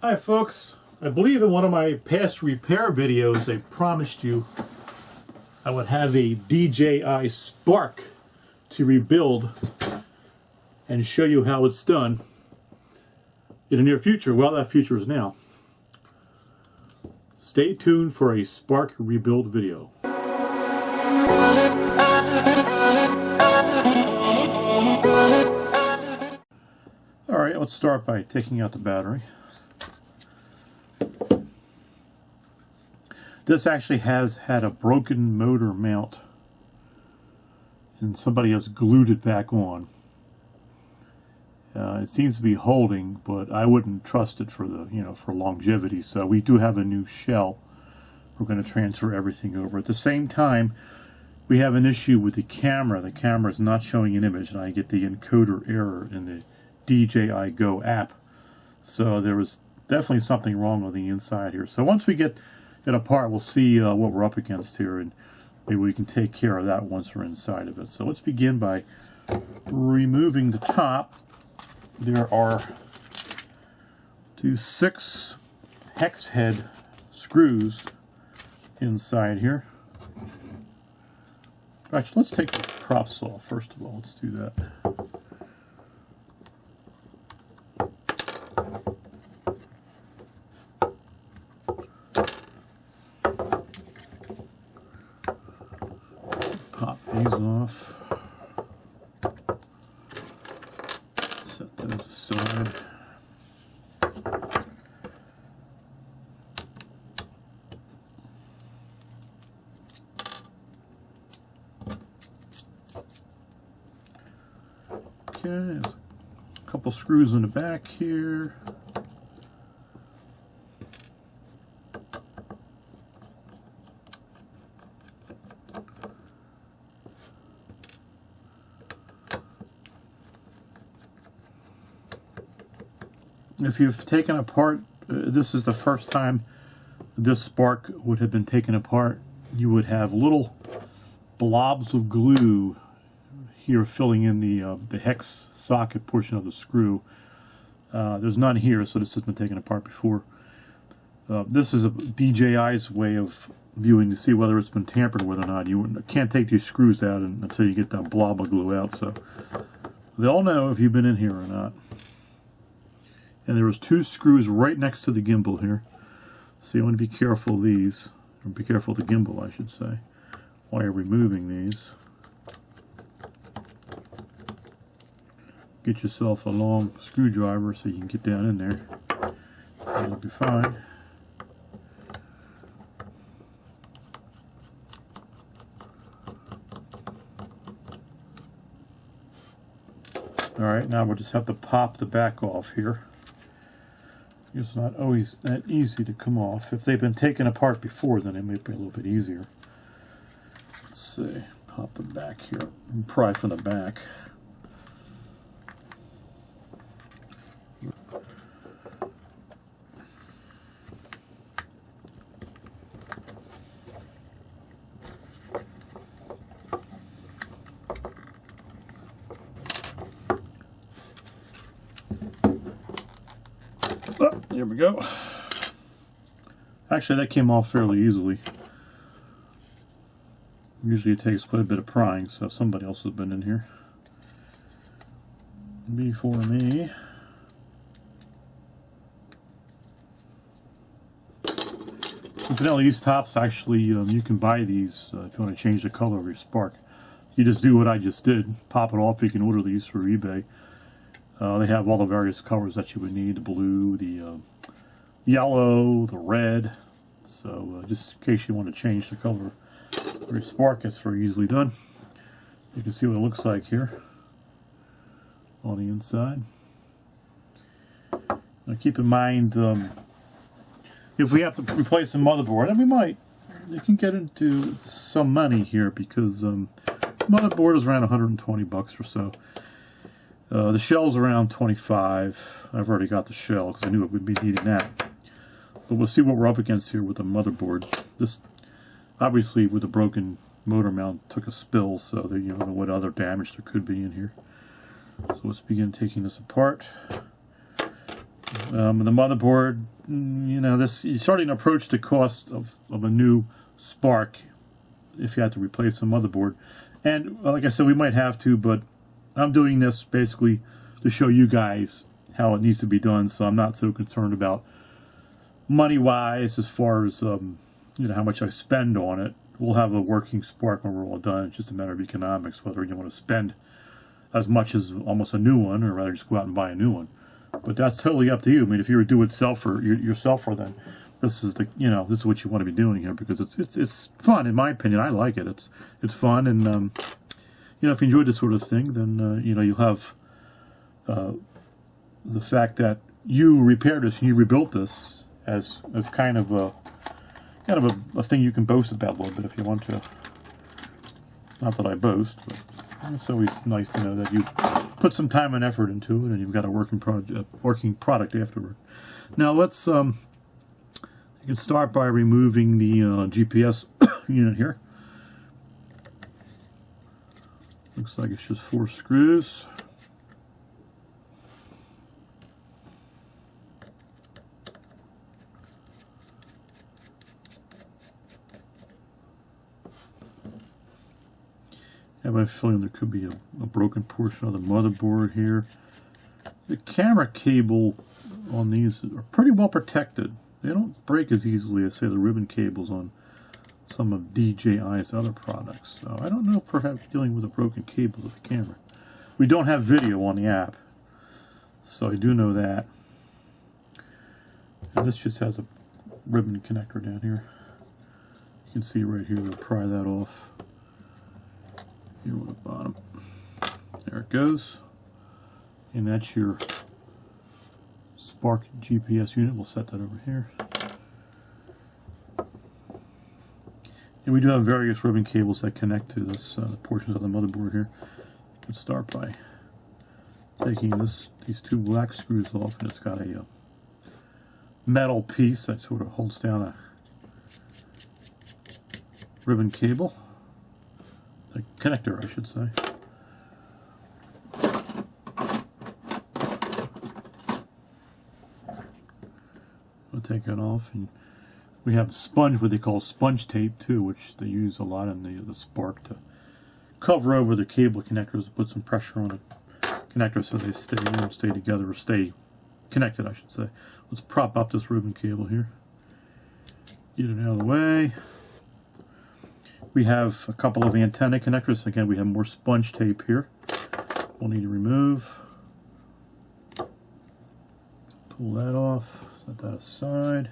Hi folks, I believe in one of my past repair videos I promised you I would have a DJI Spark to rebuild and show you how it's done in the near future. Well, that future is now. Stay tuned for a Spark Rebuild video. Alright, let's start by taking out the battery. This actually has had a broken motor mount and somebody has glued it back on. It seems to be holding, but I wouldn't trust it for for longevity. So we do have a new shell. We're going to transfer everything over. At the same time, we have an issue with the camera. The camera is not showing an image, and I get the encoder error in the DJI Go app. So there was definitely something wrong on the inside here. So once we get it apart, we'll see what we're up against here, and maybe we can take care of that once we're inside of it. So let's begin by removing the top. There are 6 hex head screws inside here. Actually, let's take the props off first of all. Let's do that. Pop these off. Set those aside. Okay, there's a couple screws in the back here. If you've taken apart, this is the first time this Spark would have been taken apart, you would have little blobs of glue here filling in the hex socket portion of the screw. There's none here, so this has been taken apart before. This is a DJI's way of viewing to see whether it's been tampered with or not. You can't take these screws out until you get that blob of glue out, so they'll know if you've been in here or not. And there was 2 screws right next to the gimbal here. So you want to be careful of these, or be careful of the gimbal, I should say, while you're removing these. Get yourself a long screwdriver so you can get down in there. It'll be fine. Alright, now we'll just have to pop the back off here. It's not always that easy to come off. If they've been taken apart before, then it might be a little bit easier. Let's see, pop them back here and pry from the back. Oh, there we go. Actually, that came off fairly easily. Usually it takes quite a bit of prying, so somebody else has been in here before me. Incidentally, these tops actually, you can buy these if you want to change the color of your Spark. You just do what I just did, pop it off. You can order these for eBay. They have all the various colors that you would need, the blue, the yellow, the red. So just in case you want to change the color of your Spark, it's very easily done. You can see what it looks like here on the inside. Now keep in mind, if we have to replace a motherboard, and we might, you can get into some money here because motherboard is around 120 bucks or so. The shell's around 25. I've already got the shell because I knew it would be needing that. But we'll see what we're up against here with the motherboard. This, obviously, with the broken motor mount, took a spill, so you don't know what other damage there could be in here. So let's begin taking this apart. The motherboard, you know, you're starting to approach the cost of a new Spark if you had to replace a motherboard. And like I said, we might have to, but I'm doing this basically to show you guys how it needs to be done, so I'm not so concerned about money-wise as far as you know, how much I spend on it. We'll have a working Spark when we're all done. It's just a matter of economics, whether you want to spend as much as almost a new one, or rather just go out and buy a new one. But that's totally up to you. I mean, if you're a do-it-yourselfer, then this is this is what you want to be doing here, because it's fun, in my opinion. I like it. It's fun, and you know, if you enjoy this sort of thing, then you know, you'll have the fact that you repaired this and you rebuilt this as kind of a thing you can boast about a little bit if you want to. Not that I boast, but it's always nice to know that you put some time and effort into it, and you've got a working product afterward. Now let's you can start by removing the GPS unit here. Looks like it's just 4 screws. I have a feeling there could be a broken portion of the motherboard here. The camera cable on these are pretty well protected. They don't break as easily as, say, the ribbon cables on some of DJI's other products. So I don't know if we're dealing with a broken cable with the camera. We don't have video on the app, so I do know that. And this just has a ribbon connector down here. You can see right here, we'll pry that off. Here on the bottom. There it goes. And that's your Spark GPS unit. We'll set that over here. And we do have various ribbon cables that connect to this portions of the motherboard here. Let's start by taking these 2 black screws off, and it's got a metal piece that sort of holds down a ribbon cable. The connector, I should say. We'll take it off, and we have what they call sponge tape too, which they use a lot in the Spark to cover over the cable connectors, put some pressure on the connector so they stay together, or stay connected, I should say. Let's prop up this ribbon cable here. Get it out of the way. We have a couple of antenna connectors. Again, we have more sponge tape here. We'll need to remove. Pull that off. Set that aside.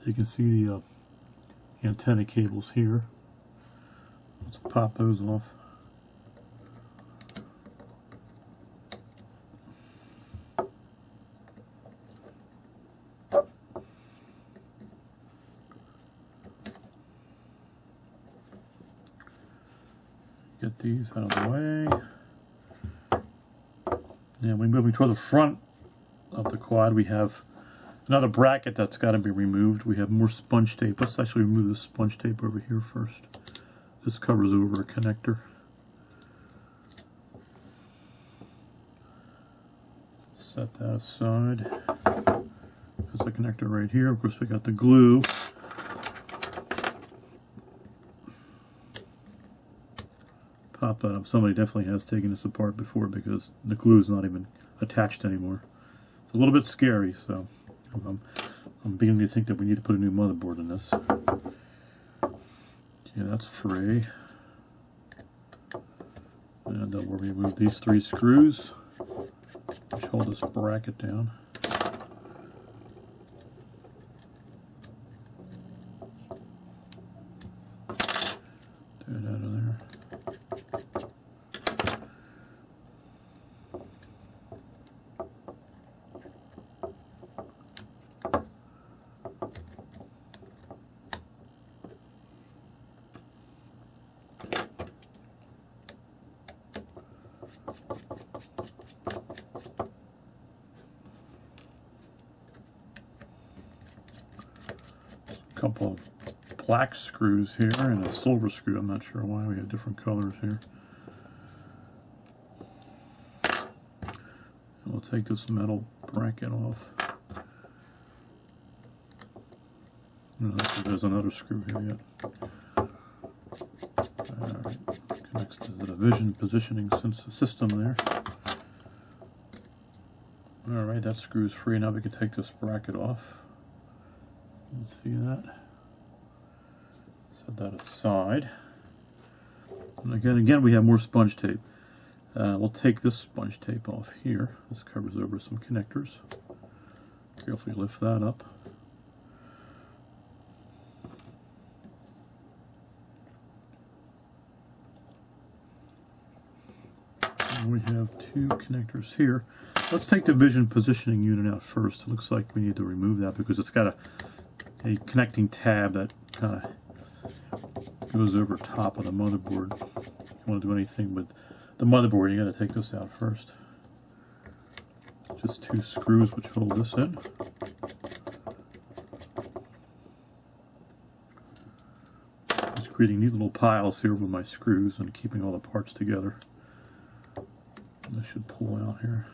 You can see the antenna cables here. Let's pop those off. Get these out of the way. And we're moving toward the front of the quad. We have another bracket that's got to be removed. We have more sponge tape. Let's actually remove this sponge tape over here first. This covers over a connector. Set that aside. There's a connector right here. Of course, we got the glue. Pop that up. Somebody definitely has taken this apart before, because the glue is not even attached anymore. It's a little bit scary, so I'm beginning to think that we need to put a new motherboard in this. Okay, that's free. And we'll remove these 3 screws, which hold this bracket down. Get it out of there. Couple of black screws here and a silver screw. I'm not sure why we have different colors here. And we'll take this metal bracket off. No, there's another screw here yet. Alright, connects to the vision positioning system there. Alright, that screw's free. Now we can take this bracket off. You can see that. Set that aside. And again, we have more sponge tape. We'll take this sponge tape off here. This covers over some connectors. Carefully lift that up. And we have two connectors here. Let's take the vision positioning unit out first. It looks like we need to remove that because it's got a connecting tab that kind of goes over top of the motherboard. If you want to do anything with the motherboard, you got to take this out first. Just two screws which hold this in. Just creating neat little piles here with my screws and keeping all the parts together. And this should pull out here.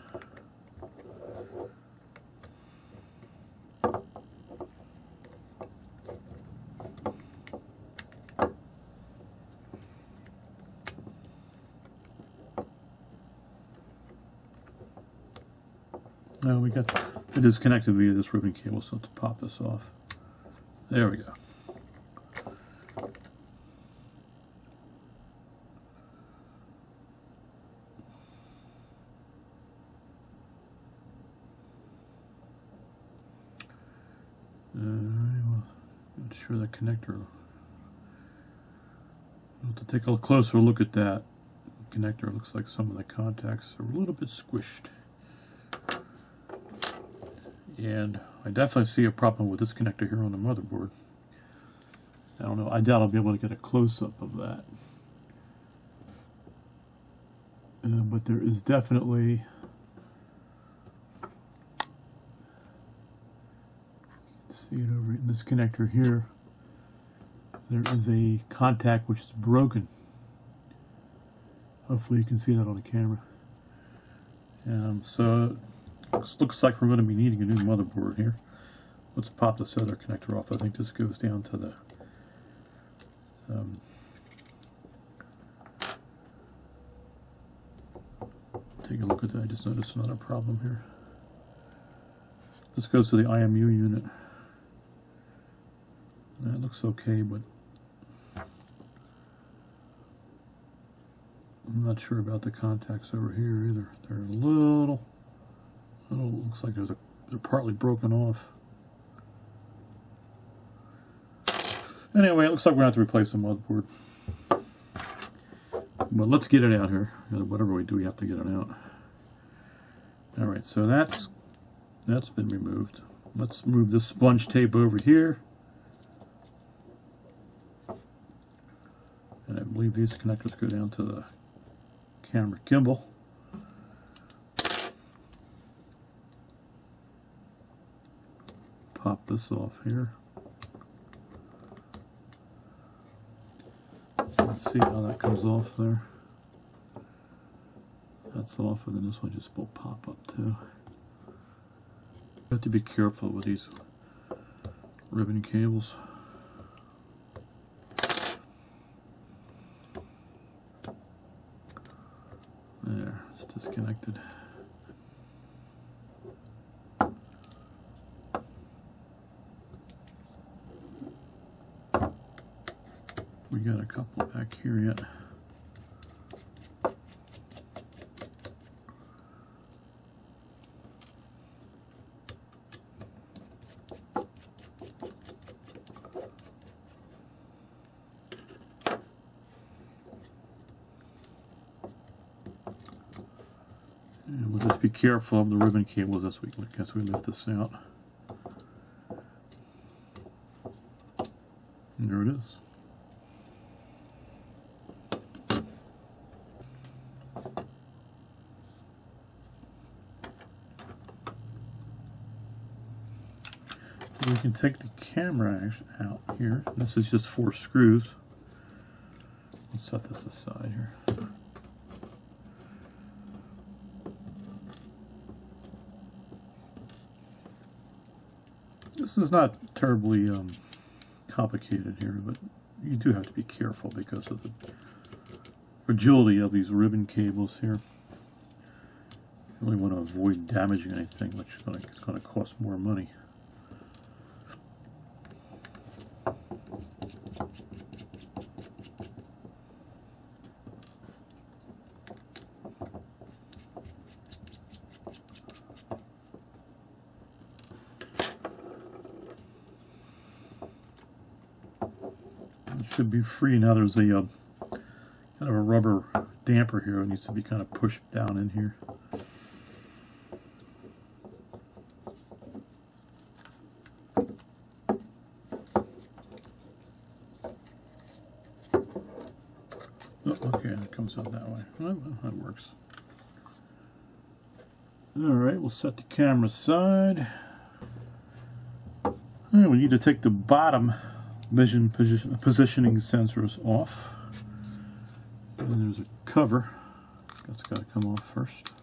Now it is connected via this ribbon cable, so let's pop this off. There we go. I'm sure that connector. I'll have to take a closer look at that connector. Looks like some of the contacts are a little bit squished. And I definitely see a problem with this connector here on the motherboard. I don't know, I doubt I'll be able to get a close-up of that. But there is definitely see it over in this connector here. There is a contact which is broken. Hopefully you can see that on the camera. So looks like we're going to be needing a new motherboard here. Let's pop this other connector off. I think this goes down to the take a look at that. I just noticed another problem here. This goes to the IMU unit. That looks okay, but I'm not sure about the contacts over here either. They're a little looks like they're partly broken off. Anyway, it looks like we're going to have to replace the motherboard. But let's get it out here. Whatever we do, we have to get it out. Alright, so that's been removed. Let's move this sponge tape over here. And I believe these connectors go down to the camera gimbal. Pop this off here. Let's see how that comes off there. That's off, and then this one just will pop up too. You have to be careful with these ribbon cables. There, it's disconnected. We got a couple back here yet. And we'll just be careful of the ribbon cables as we lift this out. And there it is. We can take the camera out here. This is just 4 screws. Let's set this aside here. This is not terribly complicated here, but you do have to be careful because of the fragility of these ribbon cables here. You really want to avoid damaging anything, which is going to cost more money. It should be free now. There's a kind of a rubber damper here. It needs to be kind of pushed down in here. Oh, okay, it comes out that way. Well, that works. Alright, we'll set the camera aside. Alright, we need to take the bottom vision positioning sensors off. And then there's a cover that's got to come off first.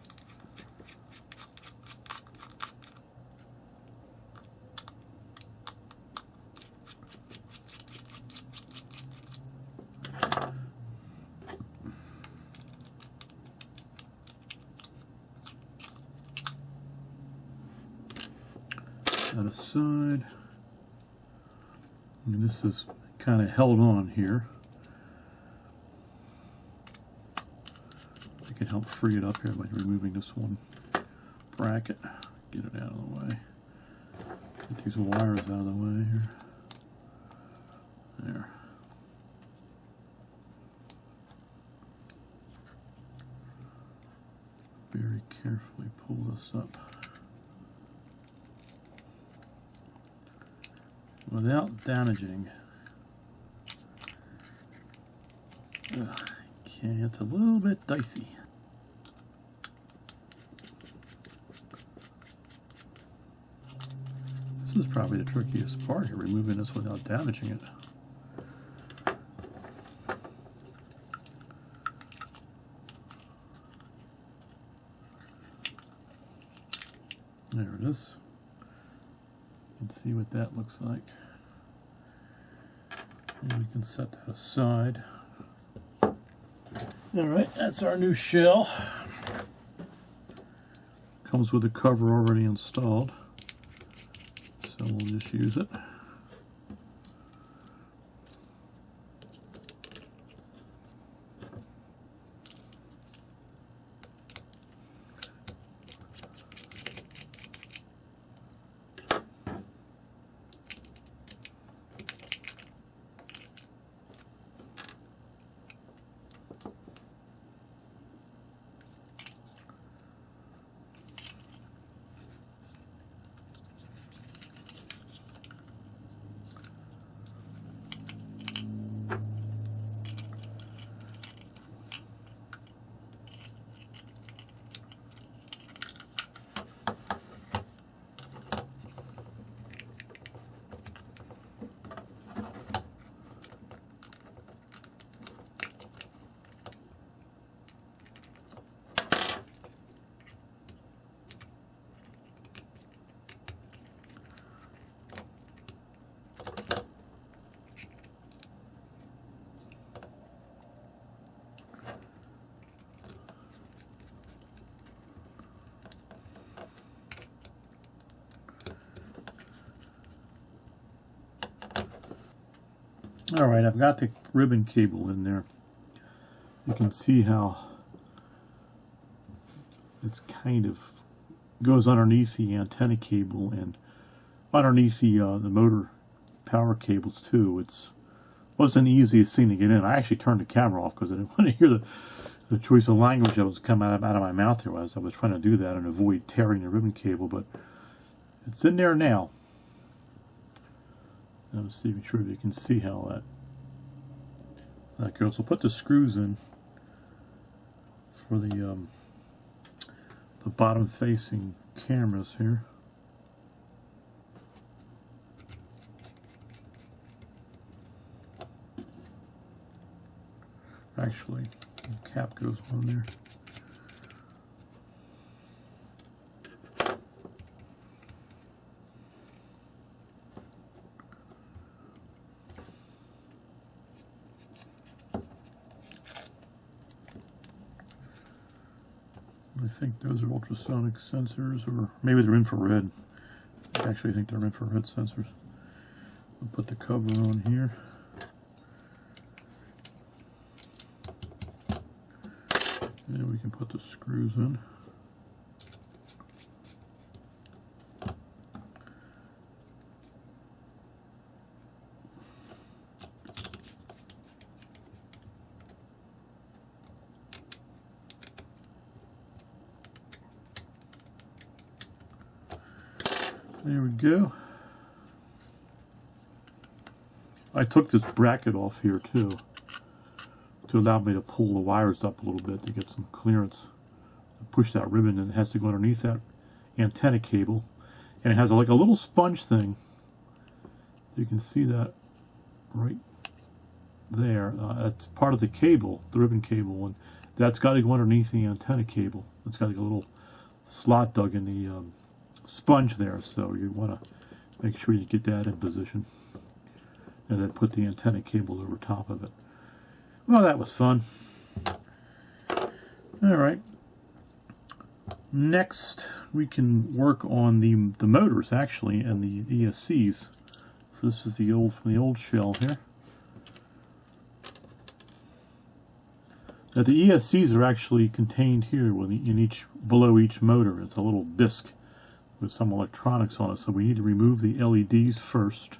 That aside. And this is kind of held on here. I can help free it up here by removing this one bracket. Get it out of the way. Get these wires out of the way here. There. Very carefully pull this up. Without damaging. Okay, it's a little bit dicey. This is probably the trickiest part here, removing this without damaging it. There it is. You can see what that looks like. And we can set that aside. Alright, that's our new shell. Comes with a cover already installed. So we'll just use it. Alright, I've got the ribbon cable in there. You can see how it's kind of goes underneath the antenna cable and underneath the motor power cables too. It wasn't the easiest thing to get in. I actually turned the camera off because I didn't want to hear the choice of language that was coming out of my mouth here as I was trying to do that and avoid tearing the ribbon cable, but it's in there now. Let's see, make sure you can see how that goes. We'll put the screws in for the bottom facing cameras here. Actually, the cap goes on there. I think those are ultrasonic sensors, or maybe they're infrared. Actually, I think they're infrared sensors. I'll put the cover on here. And we can put the screws in. There we go. I took this bracket off here too to allow me to pull the wires up a little bit to get some clearance. Push that ribbon, and it has to go underneath that antenna cable, and it has like a little sponge thing. You can see that right there. That's part of the cable, the ribbon cable, and that's got to go underneath the antenna cable. It's got like a little slot dug in the sponge there, so you want to make sure you get that in position, and then put the antenna cable over top of it. Well, that was fun. All right. Next, we can work on the motors actually, and the ESCs. So this is the old shell here. Now the ESCs are actually contained here below each motor. It's a little disc with some electronics on it, so we need to remove the LEDs first,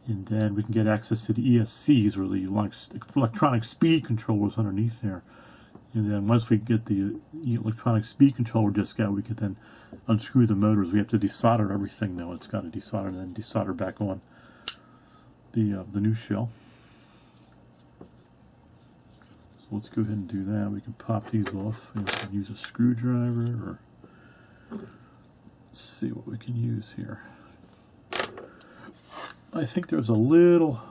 and then we can get access to the ESCs, or the electronic speed controllers underneath there. And then once we get the electronic speed controller disc out, we can then unscrew the motors. We have to desolder everything though. It's got to desolder and then desolder back on the new shell. So let's go ahead and do that. We can pop these off, and we can use a screwdriver, or let's see what we can use here. I think there's a little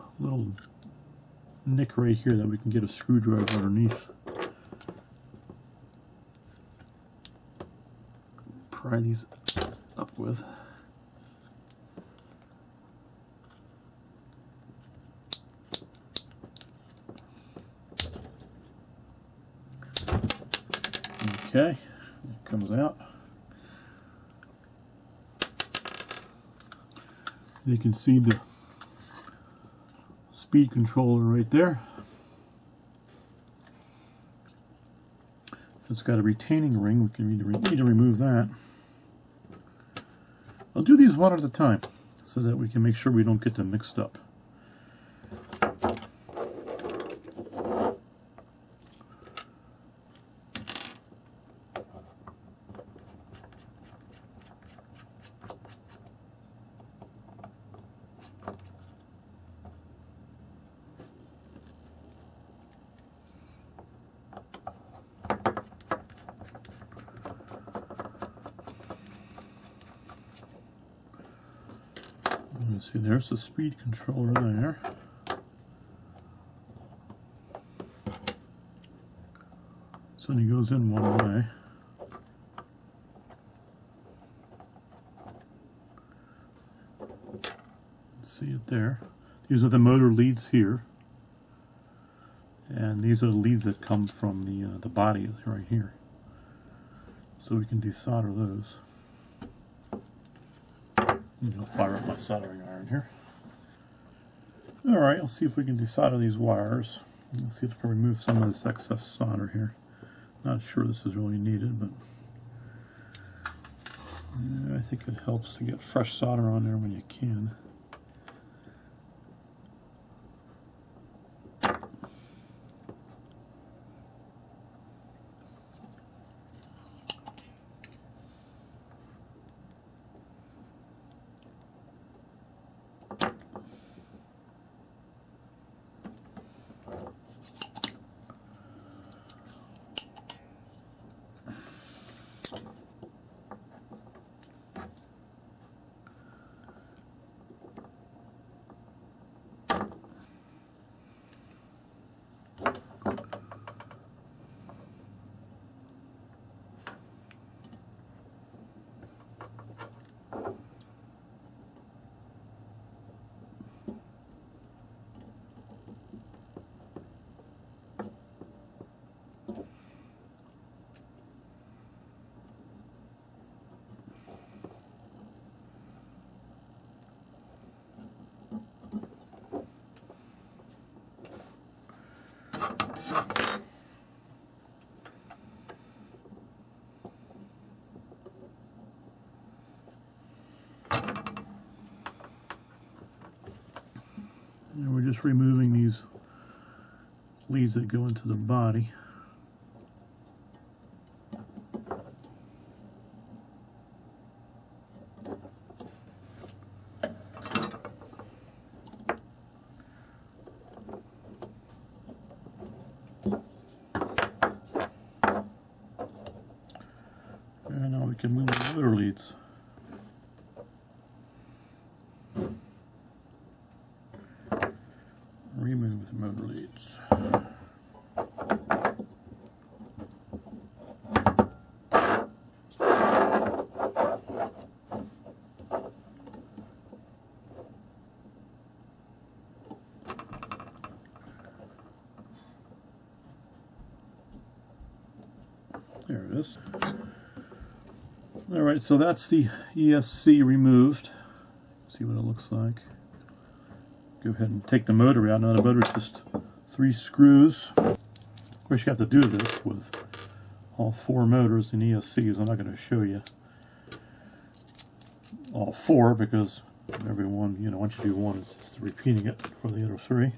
nick right here that we can get a screwdriver underneath. Pry these up with. Okay, it comes out. You can see the speed controller right there. It's got a retaining ring. We can need to remove that. I'll do these one at a time so that we can make sure we don't get them mixed up. See, there's the speed controller there. So it goes in one way. See it there. These are the motor leads here, and these are the leads that come from the body right here. So we can desolder those. I'll fire up my soldering iron here. Alright, let's see if we can desolder these wires. Let's see if we can remove some of this excess solder here. Not sure this is really needed, but I think it helps to get fresh solder on there when you can. And we're just removing these leads that go into the body. And now we can move the motor leads. Remove the motor leads. There it is. Alright, so that's the ESC removed. See what it looks like. Go ahead and take the motor out. Now the motor is just 3 screws. Of course you have to do this with all 4 motors in ESCs. I'm not going to show you all 4 because every one, you know, once you do one, it's just repeating it for the other 3.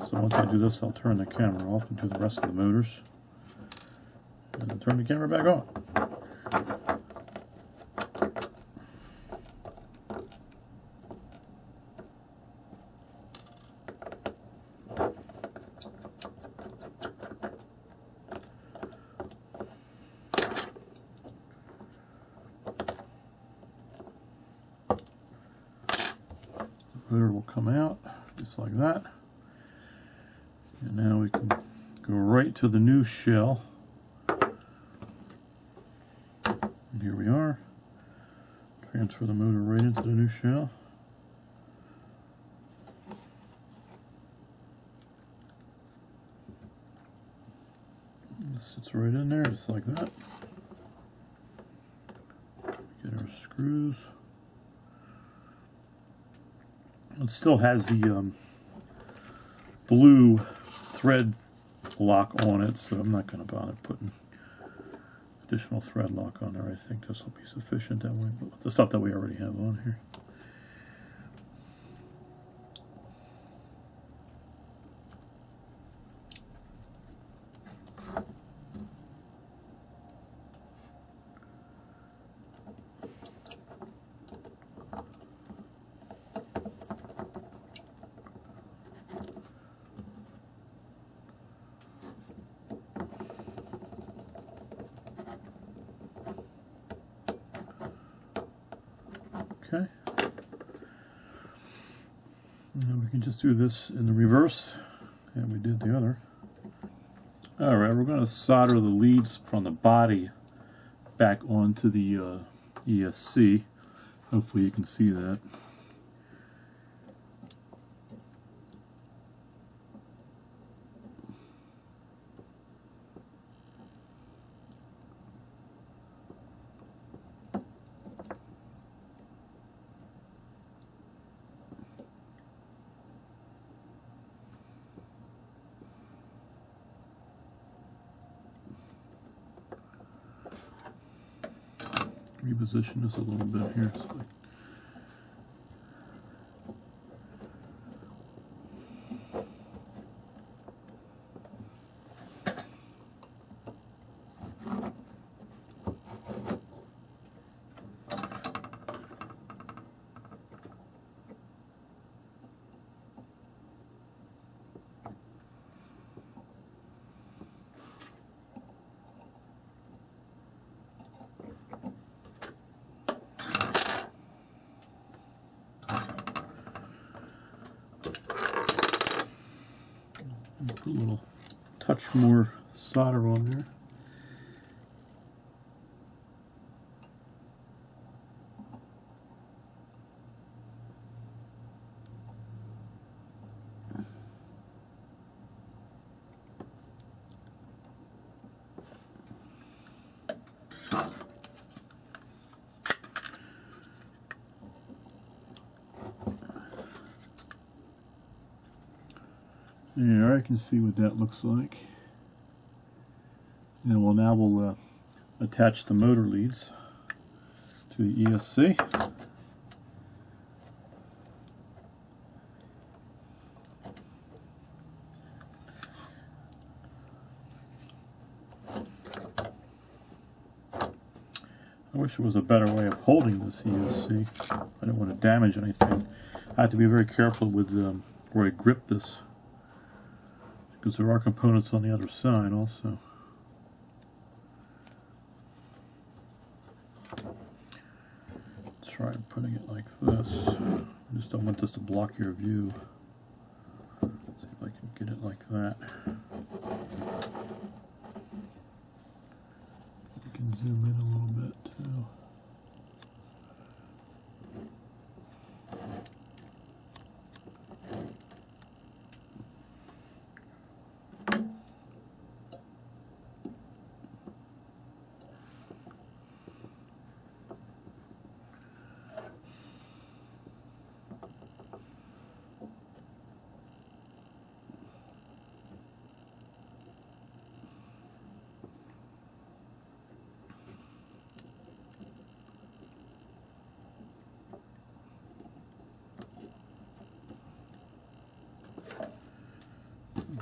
So once I do this, I'll turn the camera off and do the rest of the motors. And then turn the camera back on. The motor will come out just like that. And now we can go right to the new shell. And here we are. Transfer the motor right into the new shell. It sits right in there just like that. Get our screws. It still has the blue thread lock on it, so I'm not going to bother putting additional thread lock on there. I think this will be sufficient that way. The stuff that we already have on here. Okay. And we can just do this in the reverse, and we did the other. Alright, we're going to solder the leads from the body back onto the ESC. Hopefully you can see that. Reposition this a little bit here. So put a little touch more solder on there. There, I can see what that looks like. And well, now we'll attach the motor leads to the ESC. I wish there was a better way of holding this ESC. I don't want to damage anything. I have to be very careful with where I grip this, because there are components on the other side also. Try putting it like this. I just don't want this to block your view. See if I can get it like that. You can zoom in a little bit too.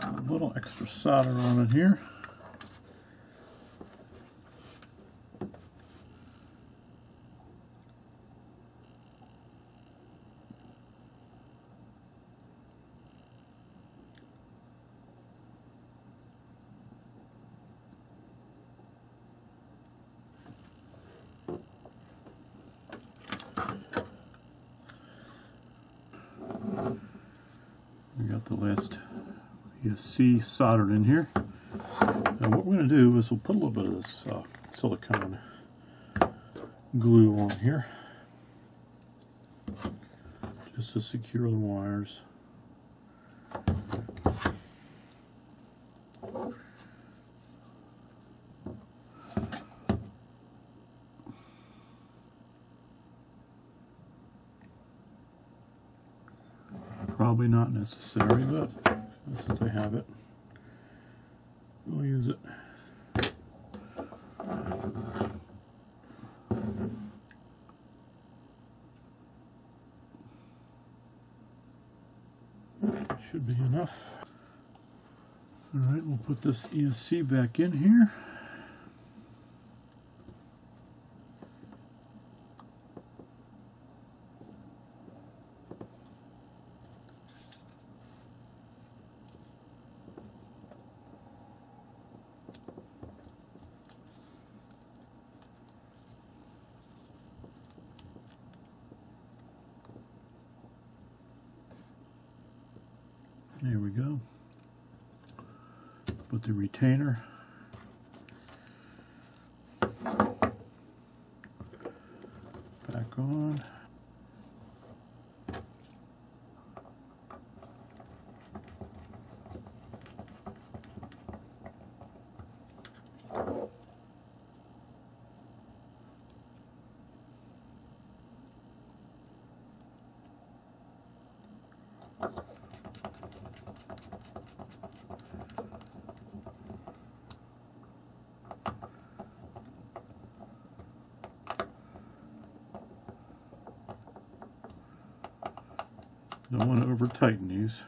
A little extra solder on it here. We got the last ESC soldered in here. Now what we're going to do is we'll put a little bit of this silicone glue on here just to secure the wires. Probably not necessary, but since I have it, we'll use it. Should be enough. Alright, we'll put this ESC back in here. There we go. Put the retainer back on. Don't want to over tighten these.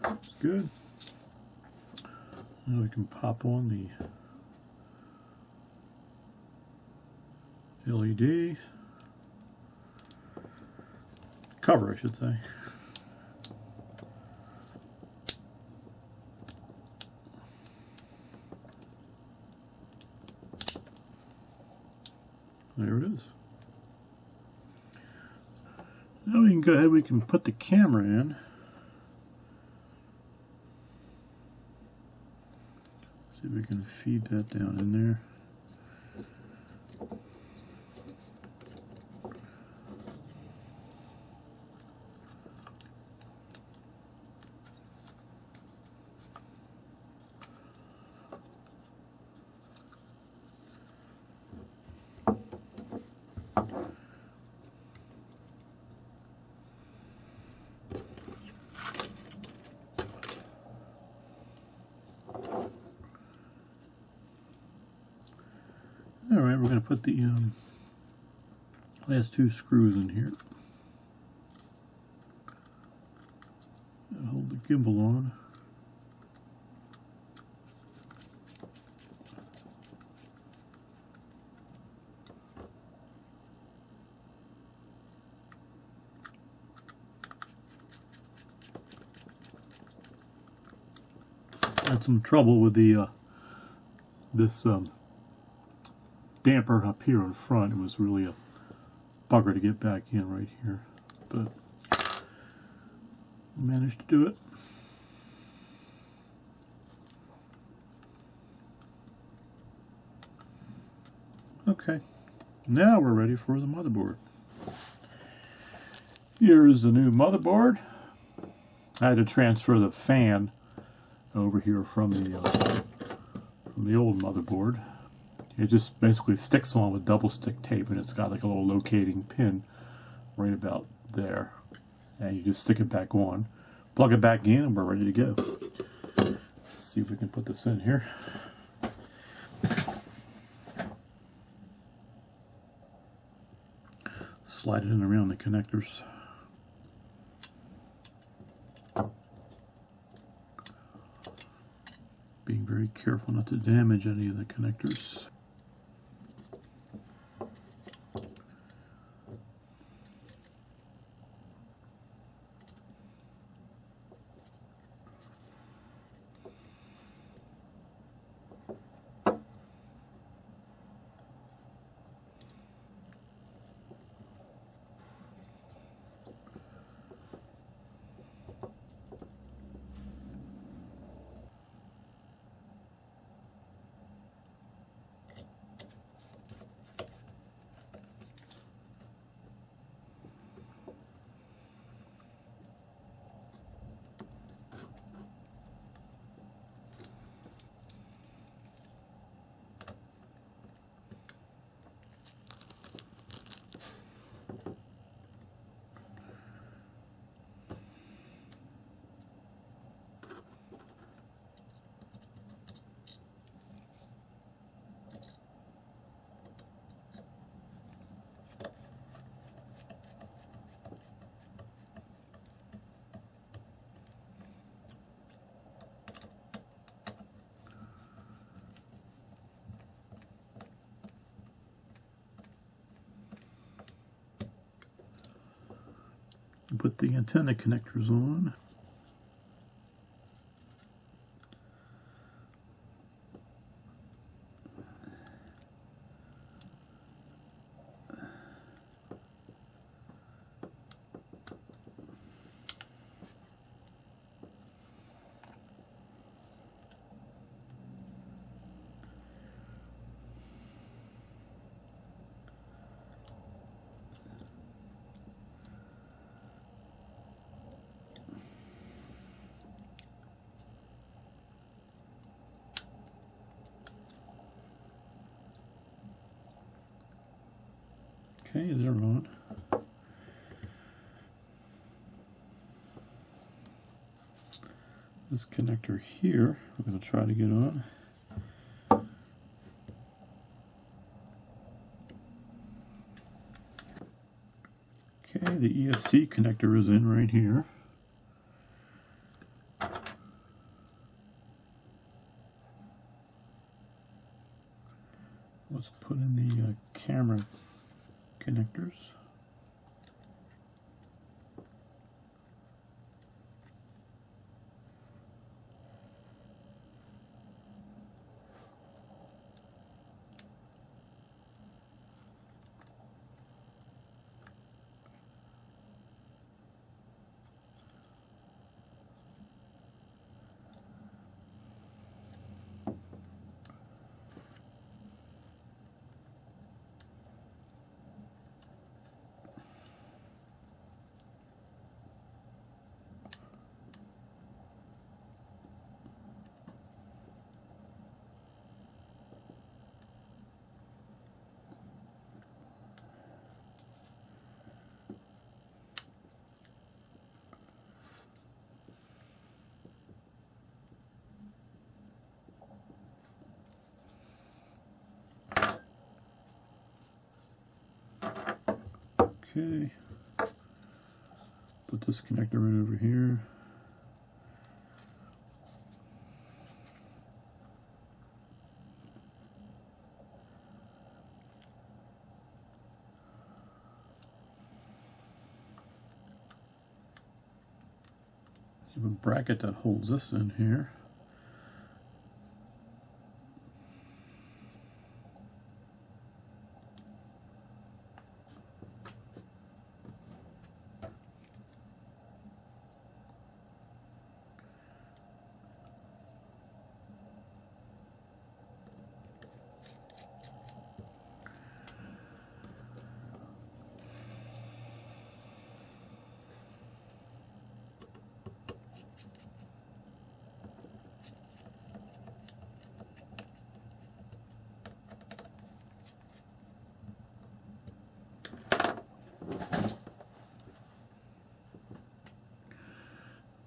That's good. Now we can pop on the LED cover, I should say. There it is. Now we can go ahead, we can put the camera in. See if we can feed that down in there. Alright, we're going to put the last two screws in here. And hold the gimbal on. Had some trouble with the this damper up here in front. It was really a bugger to get back in right here, but managed to do it. Okay, now we're ready for the motherboard. Here's the new motherboard. I had to transfer the fan over here from the old motherboard. It just basically sticks on with double stick tape, and it's got like a little locating pin right about there, and you just stick it back on, plug it back in, and we're ready to go. Let's see if we can put this in here. Slide it in around the connectors. Being very careful not to damage any of the connectors. Put the antenna connectors on. Okay, they're on. This connector here, we're going to try to get on. Okay, the ESC connector is in right here. Let's put in the camera connectors. Okay. Put this connector right over here. You have a bracket that holds this in here.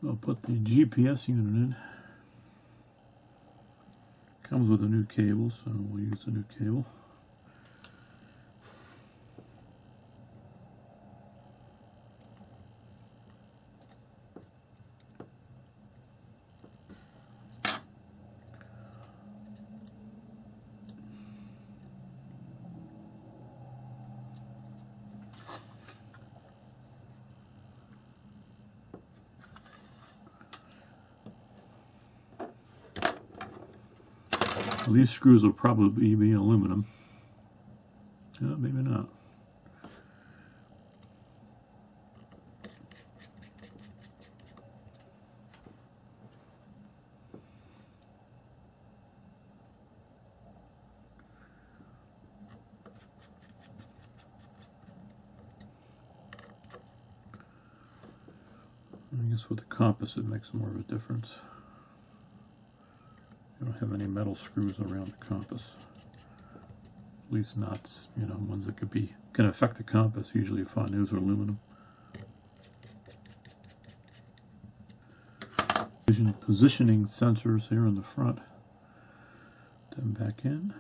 I'll put the GPS unit in. Comes with a new cable, so we'll use a new cable. Well, these screws will probably be aluminum. Maybe not. I guess with the compass it makes more of a difference. You don't have any metal screws around the compass. At least not, ones that can affect the compass. Usually you find those are aluminum. Positioning sensors here in the front. Them back in.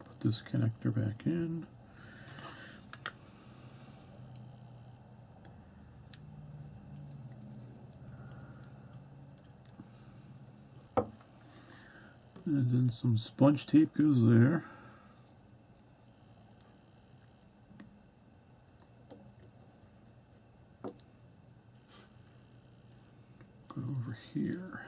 Put this connector back in. And then some sponge tape goes there. Go over here.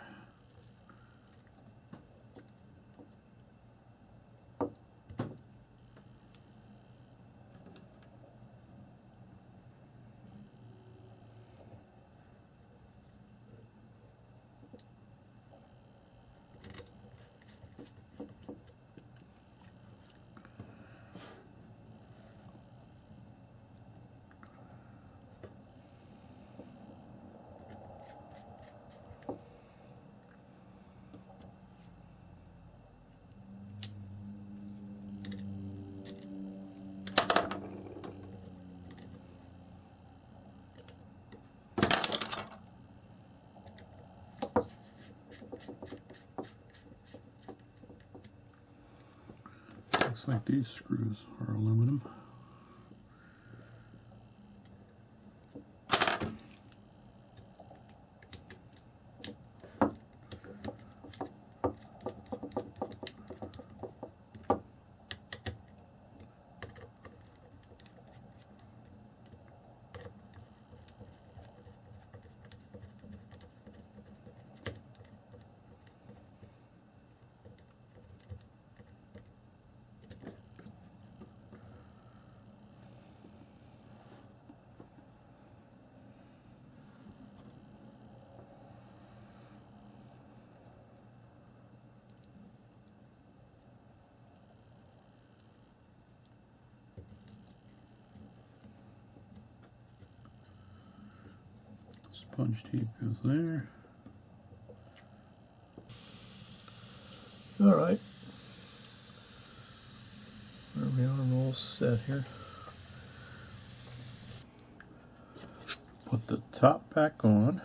Looks like these screws are aluminum. Sponge tape goes there. All right. There we are, I'm all set here. Put the top back on.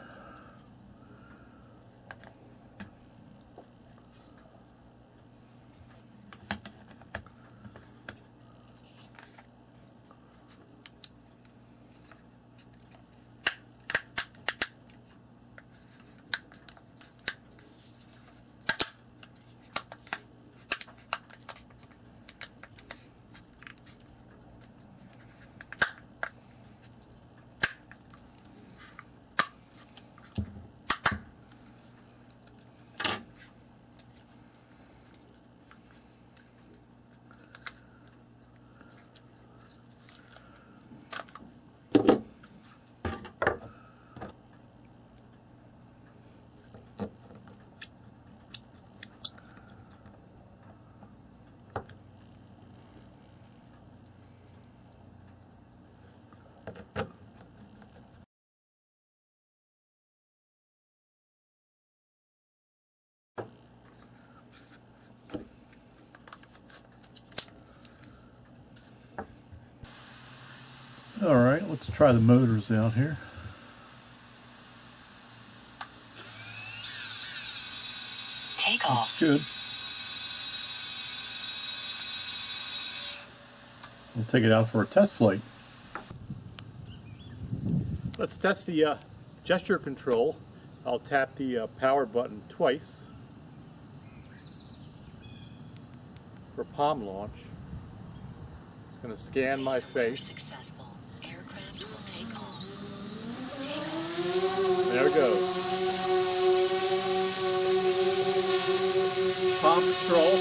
All right, let's try the motors out here. Take off. That's good. We'll take it out for a test flight. Let's test the gesture control. I'll tap the power button twice for palm launch. It's going to scan my face. Successful. Aircraft will take off. Take off. There it goes. Palm control.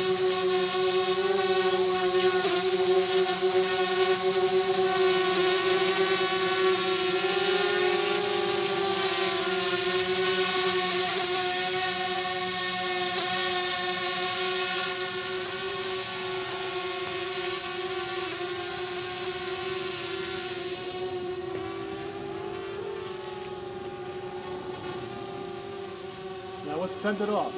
Now let's send it off.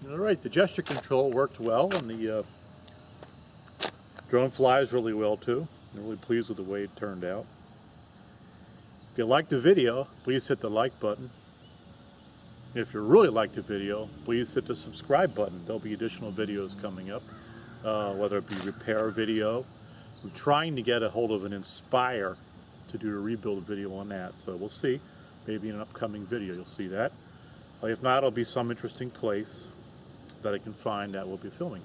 Alright, the gesture control worked well, and the drone flies really well too. I'm really pleased with the way it turned out. If you liked the video, please hit the like button. If you really liked the video, please hit the subscribe button. There'll be additional videos coming up, whether it be repair video. We're trying to get a hold of an Inspire to do a rebuild video on that, so we'll see. Maybe in an upcoming video you'll see that. If not, it'll be some interesting place that I can find that we'll be filming.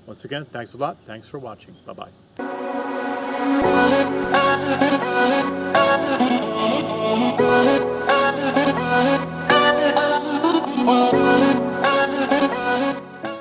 Once again, thanks a lot. Thanks for watching. Bye-bye.